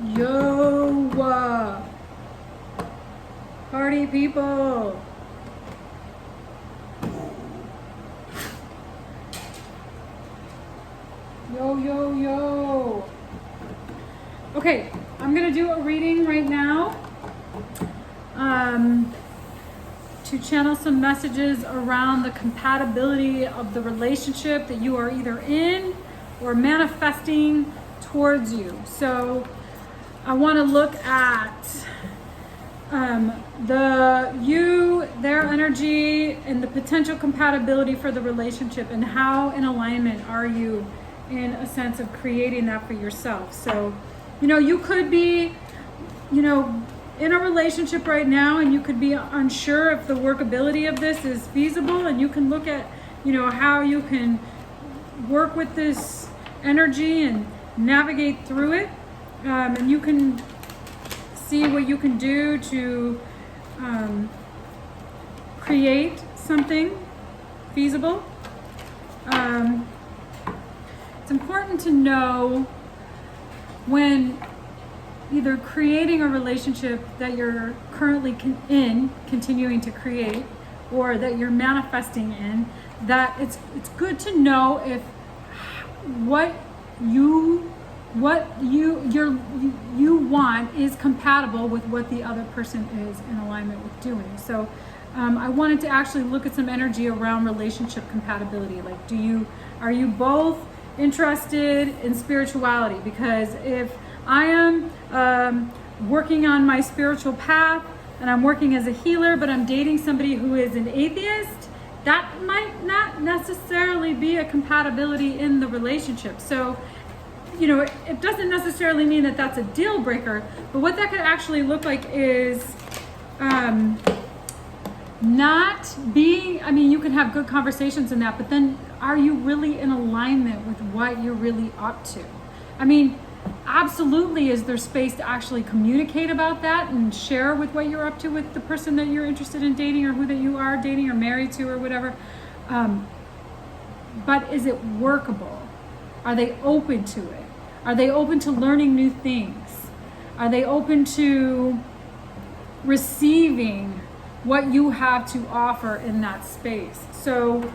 Yo, party people. Yo. Okay, I'm gonna do a reading right now to channel some messages around the compatibility of the relationship that you are either in or manifesting towards you. So I want to look at their energy and the potential compatibility for the relationship, and how in alignment are you in a sense of creating that for yourself. So, you could be, in a relationship right now, and you could be unsure if the workability of this is feasible, and you can look at, how you can work with this energy and navigate through it. And you can see what you can do to create something feasible. It's important to know when either creating a relationship that you're currently continuing to create, or that you're manifesting in, that it's good to know if what you want is compatible with what the other person is in alignment with doing. So I wanted to actually look at some energy around relationship compatibility. Like, are you both interested in spirituality? Because if I am working on my spiritual path and I'm working as a healer, but I'm dating somebody who is an atheist, that might not necessarily be a compatibility in the relationship. So, it doesn't necessarily mean that that's a deal breaker, but what that could actually look like is not being, you can have good conversations in that, but then are you really in alignment with what you're really up to? Absolutely, is there space to actually communicate about that and share with what you're up to with the person that you're interested in dating, or who that you are dating or married to or whatever. But is it workable? Are they open to it? Are they open to learning new things? Are they open to receiving what you have to offer in that space? So,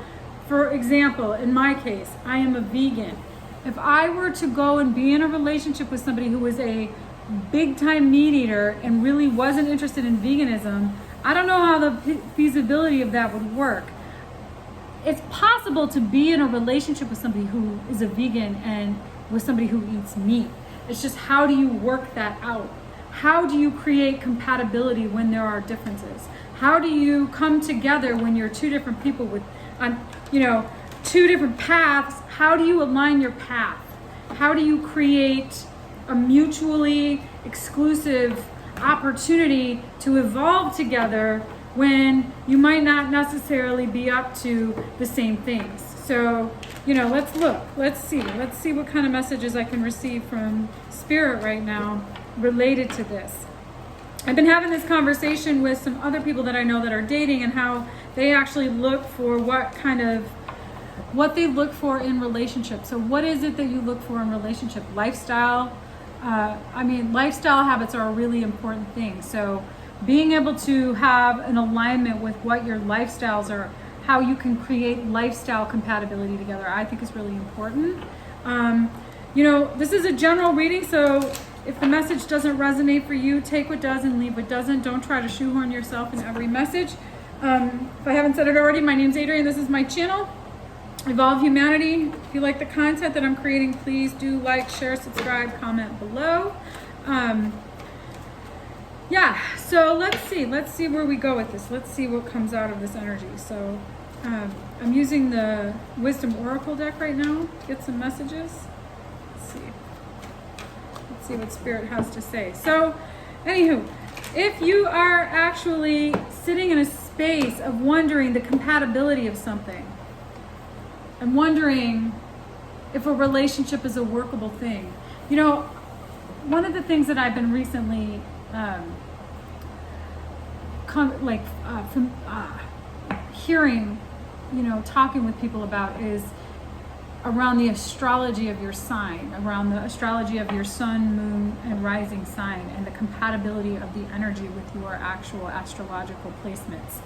for example, in my case, I am a vegan. If I were to go and be in a relationship with somebody who was a big time meat eater and really wasn't interested in veganism, I don't know how the feasibility of that would work. It's possible to be in a relationship with somebody who is a vegan and with somebody who eats meat. It's just, how do you work that out? How do you create compatibility when there are differences? How do you come together when you're two different people with, two different paths? How do you align your path? How do you create a mutually exclusive opportunity to evolve together when you might not necessarily be up to the same things? So, let's look, let's see what kind of messages I can receive from Spirit right now related to this. I've been having this conversation with some other people that I know that are dating, and how they actually look for what they look for in relationships. So what is it that you look for in relationship? Lifestyle. Lifestyle habits are a really important thing. So being able to have an alignment with what your lifestyles are, how you can create lifestyle compatibility together, I think is really important. This is a general reading, so if the message doesn't resonate for you, take what does and leave what doesn't. Don't try to shoehorn yourself in every message. If I haven't said it already, my name's Adrienne. This is my channel, Evolvehumanity. If you like the content that I'm creating, please do like, share, subscribe, comment below. So let's see where we go with this. Let's see what comes out of this energy. So I'm using the Wisdom Oracle deck right now to get some messages. Let's see what Spirit has to say. So, anywho, if you are actually sitting in a space of wondering the compatibility of something, and wondering if a relationship is a workable thing, one of the things that I've been recently hearing, talking with people about is around the astrology of your sign, around the astrology of your sun, moon, and rising sign, and the compatibility of the energy with your actual astrological placements.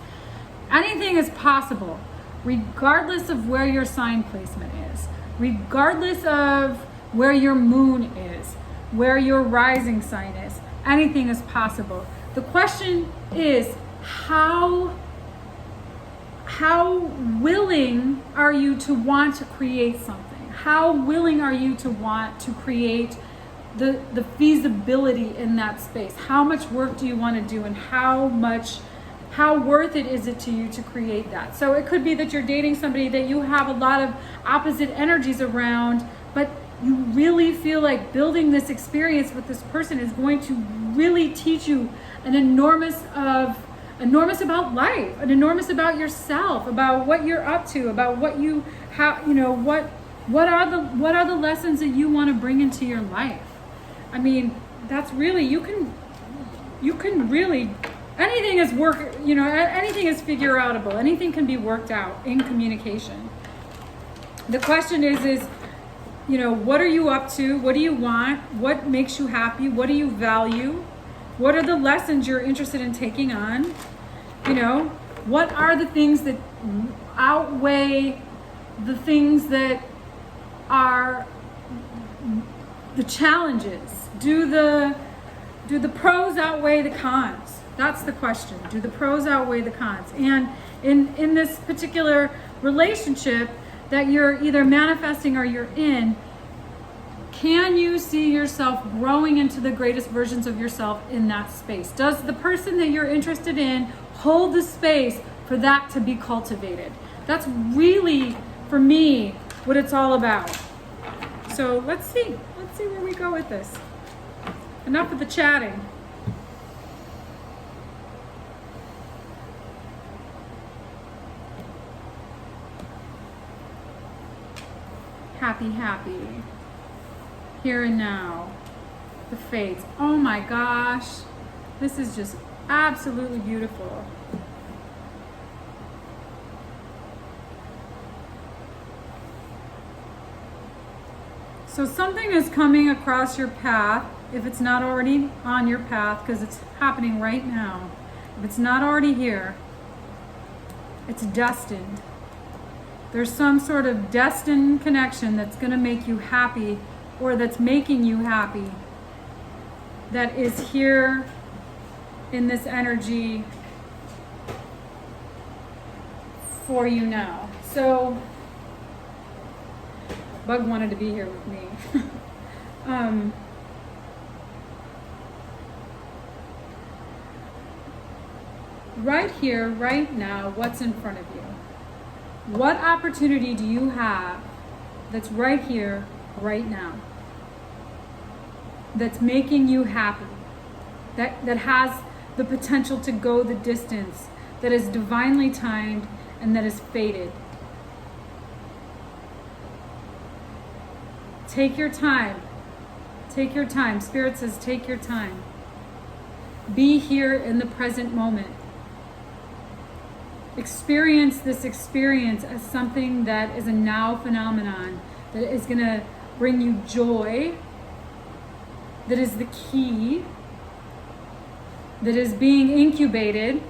Anything is possible, regardless of where your sign placement is, regardless of where your moon is, where your rising sign is. Anything is possible. The question is, how willing are you to want to create something? How willing are you to want to create the feasibility in that space? How much work do you want to do, and how worth it is it to you to create that? So it could be that you're dating somebody that you have a lot of opposite energies around, but you really feel like building this experience with this person is going to really teach you an enormous about life, an enormous about yourself, about what you're up to, about what you have, what are the lessons that you want to bring into your life. I mean, that's really, you can really, anything is anything is figure outable. Anything can be worked out in communication. The question is, what are you up to? What do you want? What makes you happy? What do you value? What are the lessons you're interested in taking on? What are the things that outweigh the things that are the challenges? Do the pros outweigh the cons? That's the question. Do the pros outweigh the cons? And in this particular relationship that you're either manifesting or you're in, can you see yourself growing into the greatest versions of yourself in that space? Does the person that you're interested in hold the space for that to be cultivated? That's really, for me, what it's all about. So let's see where we go with this. Enough of the chatting. Happy. Here and now. The fates. Oh my gosh. This is just absolutely beautiful. So something is coming across your path, if it's not already on your path, because it's happening right now. If it's not already here, it's destined. There's some sort of destined connection that's going to make you happy, or that's making you happy, that is here in this energy for you now. So Bug wanted to be here with me. Right here, right now, what's in front of you? What opportunity do you have that's right here, right now, that's making you happy, that has the potential to go the distance, that is divinely timed, and that is fated? Take your time. Take your time. Spirit says take your time. Be here in the present moment. Experience this experience as something that is a now phenomenon, that is going to bring you joy, that is the key, that is being incubated,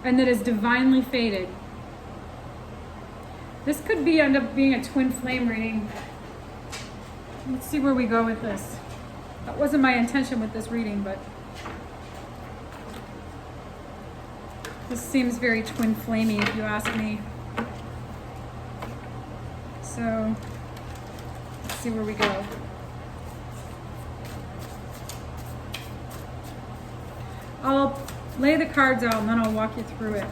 and that is divinely fated. This could end up being a twin flame reading. Let's see where we go with this. That wasn't my intention with this reading, but this seems very twin flamey, if you ask me. So let's see where we go. I'll lay the cards out and then I'll walk you through it.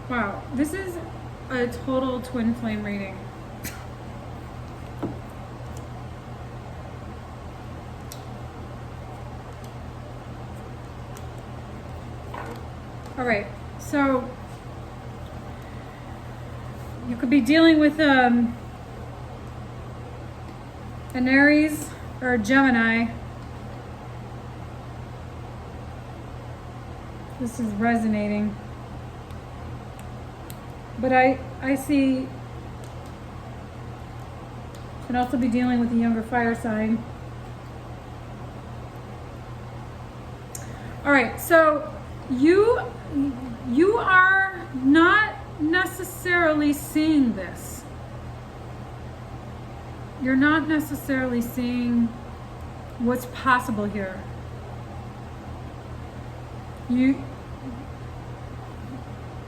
Wow, this is a total twin flame reading. All right, so you could be dealing with an Aries or a Gemini. This is resonating. But I see you can also be dealing with a younger fire sign. All right, so you are not necessarily seeing this. You're not necessarily seeing what's possible here.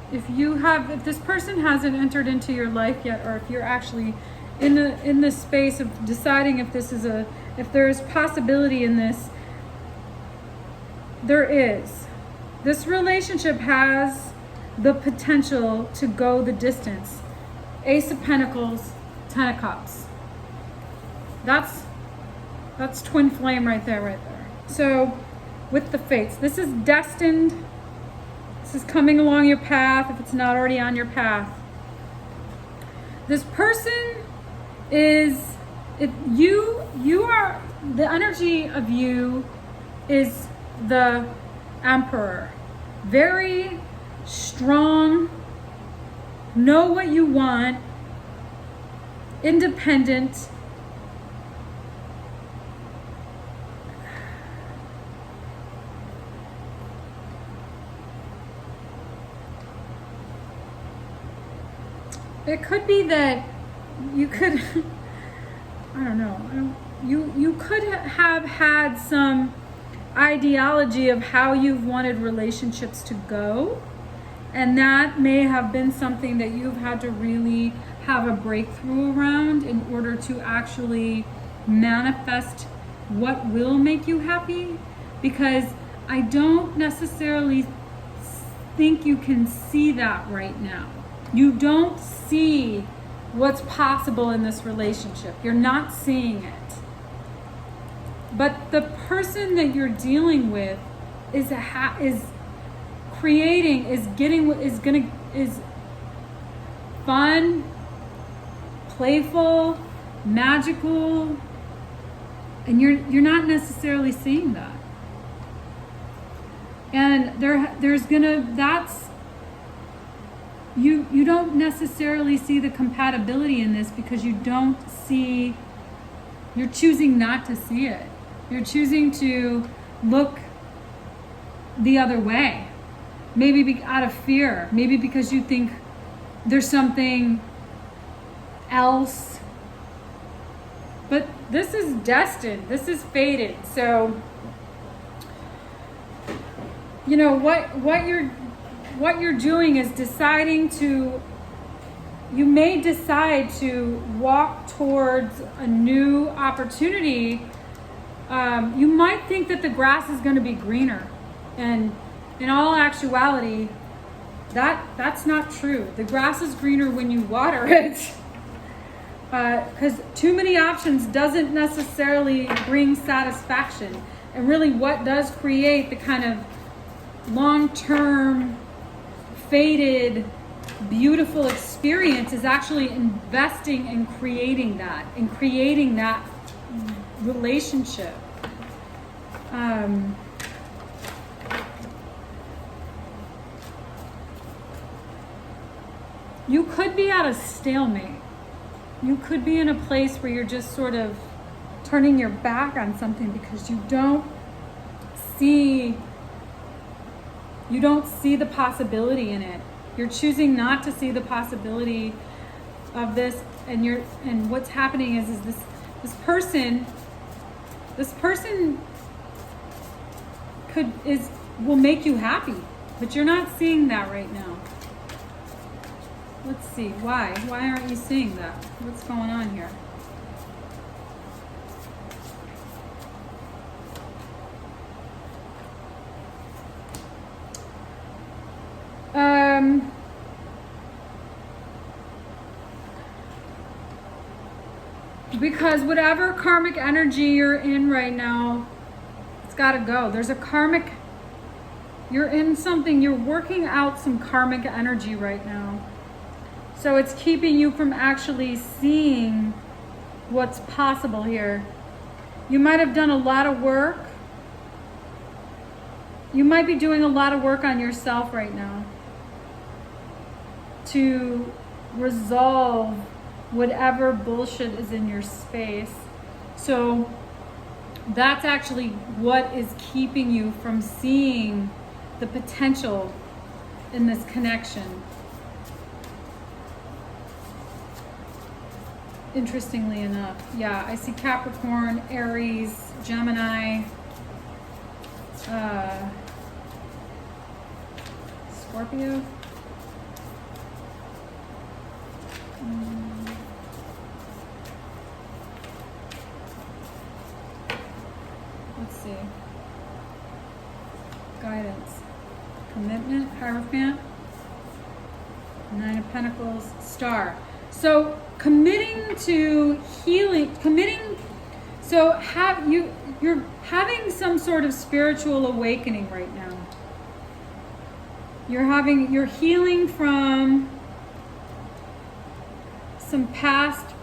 If this person hasn't entered into your life yet, or if you're actually in the space of deciding if there's possibility in this, there is. This relationship has the potential to go the distance. Ace of Pentacles, Ten of Cups. That's twin flame right there. So with the fates, this is destined. This is coming along your path if it's not already on your path. This person is, if you are, the energy of you is the Emperor. Very strong, know what you want, independent. It could be that you could, I don't know, you could have had some ideology of how you've wanted relationships to go, and that may have been something that you've had to really have a breakthrough around in order to actually manifest what will make you happy, because I don't necessarily think you can see that right now. You don't see what's possible in this relationship. You're not seeing it. But the person that you're dealing with is fun, playful, magical, and you're not necessarily seeing that. And you don't necessarily see the compatibility in this because you're choosing not to see it. You're choosing to look the other way. Maybe out of fear. Maybe because you think there's something else. But this is destined. This is fated. So, you know, what you're doing is you may decide to walk towards a new opportunity. You might think that the grass is going to be greener, and in all actuality, that's not true. The grass is greener when you water it, because too many options doesn't necessarily bring satisfaction. And really, what does create the kind of long-term, fated, beautiful experience is actually investing and creating that relationship. You could be at a stalemate. You could be in a place where you're just sort of turning your back on something because you don't see the possibility in it. You're choosing not to see the possibility of this, and what's happening is this person will make you happy, but you're not seeing that right now. Let's see, why aren't you seeing that? What's going on here? Because whatever karmic energy you're in right now, it's got to go. There's a karmic, you're in something, you're working out some karmic energy right now. So it's keeping you from actually seeing what's possible here. You might have done a lot of work. You might be doing a lot of work on yourself right now to resolve whatever bullshit is in your space. So that's actually what is keeping you from seeing the potential in this connection. Interestingly enough, yeah, I see Capricorn, Aries, Gemini, Scorpio. Let's see. Guidance. Commitment, Hierophant. Nine of Pentacles, Star. So committing to healing, so you're having some sort of spiritual awakening right now. You're healing from some past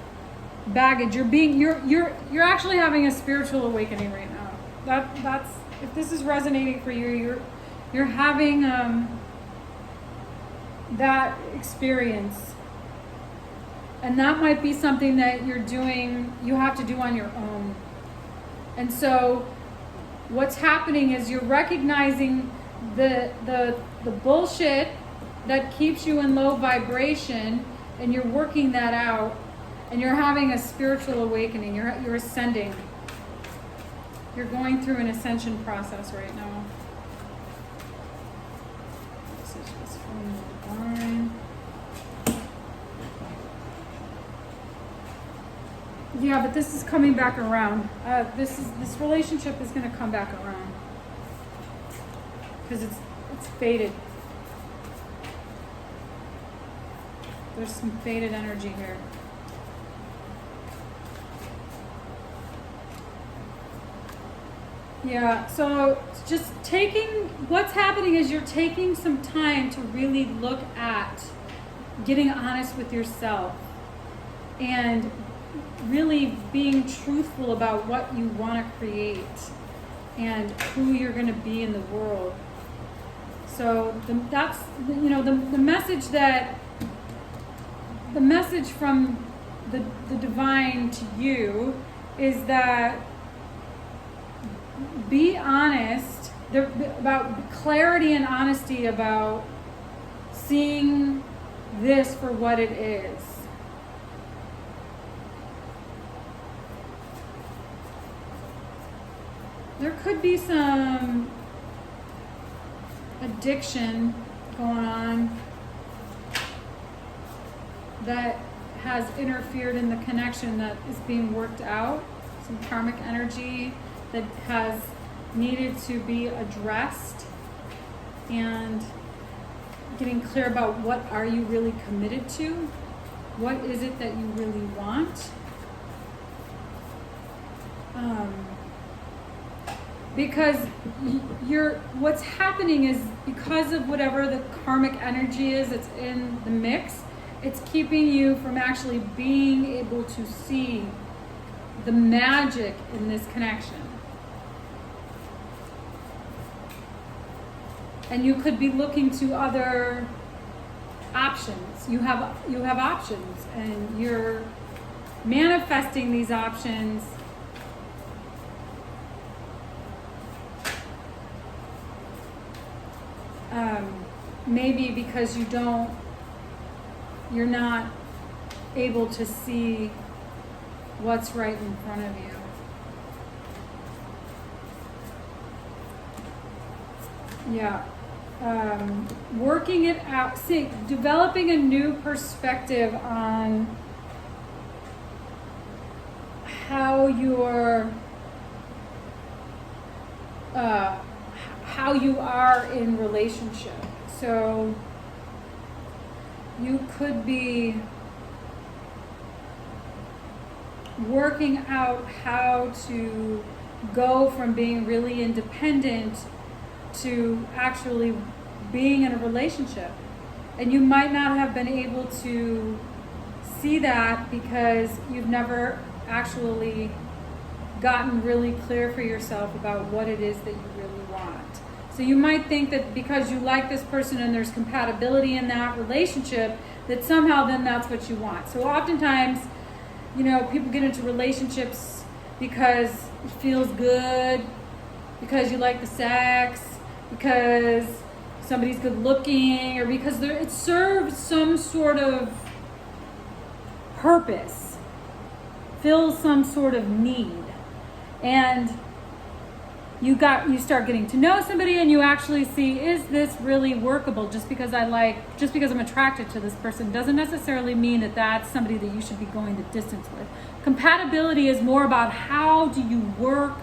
baggage. You're actually having a spiritual awakening right now. That's if this is resonating for you, you're having that experience. And that might be something that you have to do on your own. And so what's happening is you're recognizing the bullshit that keeps you in low vibration, and you're working that out, and you're having a spiritual awakening. You're ascending. You're going through an ascension process right now. This is just from the divine. Yeah, but this is coming back around. This relationship is going to come back around because it's faded. There's some faded energy here. Yeah, so just what's happening is you're taking some time to really look at getting honest with yourself and really being truthful about what you want to create and who you're going to be in the world. So that's the message from the divine to you is that be honest about clarity and honesty about seeing this for what it is. There could be some addiction going on that has interfered in the connection that is being worked out. Some karmic energy that has needed to be addressed, and getting clear about what are you really committed to? What is it that you really want? Because what's happening is because of whatever the karmic energy is that's in the mix, it's keeping you from actually being able to see the magic in this connection. And you could be looking to other options. You have options, and you're manifesting these options. Maybe because you're not able to see what's right in front of you. Yeah. Working it out, developing a new perspective on how you are in relationship. So you could be working out how to go from being really independent to actually being in a relationship. And you might not have been able to see that because you've never actually gotten really clear for yourself about what it is that you really want. So you might think that because you like this person and there's compatibility in that relationship, that somehow then that's what you want. So oftentimes, people get into relationships because it feels good, because you like the sex, because somebody's good looking, or because it serves some sort of purpose, fills some sort of need. And you start getting to know somebody and you actually see, is this really workable? Just because I'm attracted to this person doesn't necessarily mean that that's somebody that you should be going the distance with. Compatibility is more about how do you work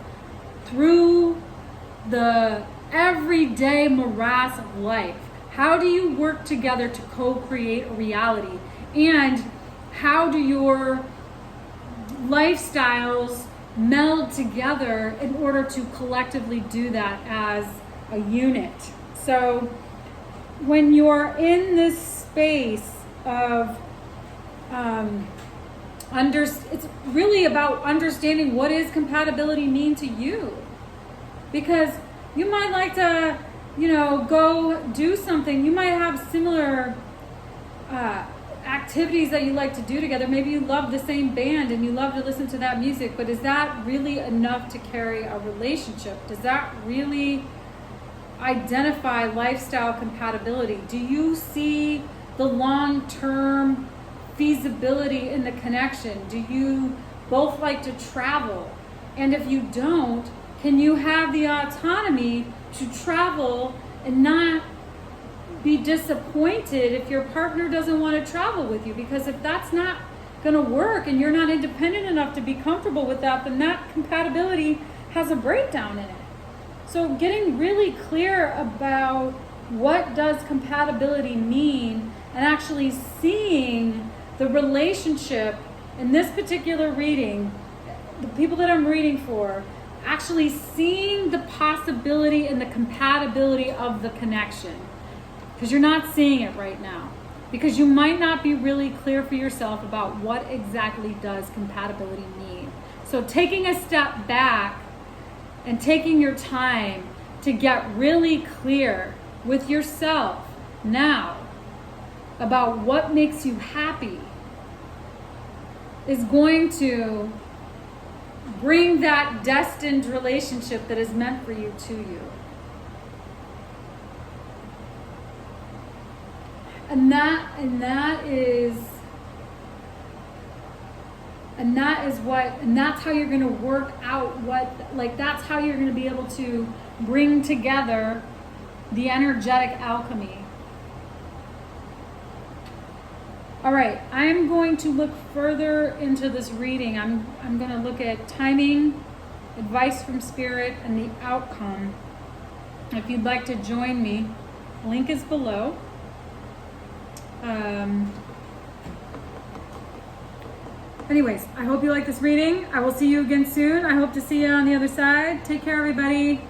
through the everyday morass of life. How do you work together to co-create a reality? And how do your lifestyles meld together in order to collectively do that as a unit? So when you're in this space of it's really about understanding what does compatibility mean to you, because you might like to go do something. You might have similar activities that you like to do together. Maybe you love the same band and you love to listen to that music, but is that really enough to carry a relationship? Does that really identify lifestyle compatibility? Do you see the long-term feasibility in the connection? Do you both like to travel? And if you don't, can you have the autonomy to travel and not be disappointed if your partner doesn't want to travel with you? Because if that's not going to work and you're not independent enough to be comfortable with that, then that compatibility has a breakdown in it. So getting really clear about what does compatibility mean, and actually seeing the relationship in this particular reading, the people that I'm reading for, actually seeing the possibility and the compatibility of the connection. Because you're not seeing it right now. Because you might not be really clear for yourself about what exactly does compatibility mean. So taking a step back and taking your time to get really clear with yourself now about what makes you happy is going to bring that destined relationship that is meant for you to you. And that's how you're going to work out that's how you're going to be able to bring together the energetic alchemy. All right, I'm going to look further into this reading. I'm going to look at timing, advice from spirit, and the outcome. If you'd like to join me, link is below. Anyways, I hope you like this reading. I will see you again soon. I hope to see you on the other side. Take care, everybody.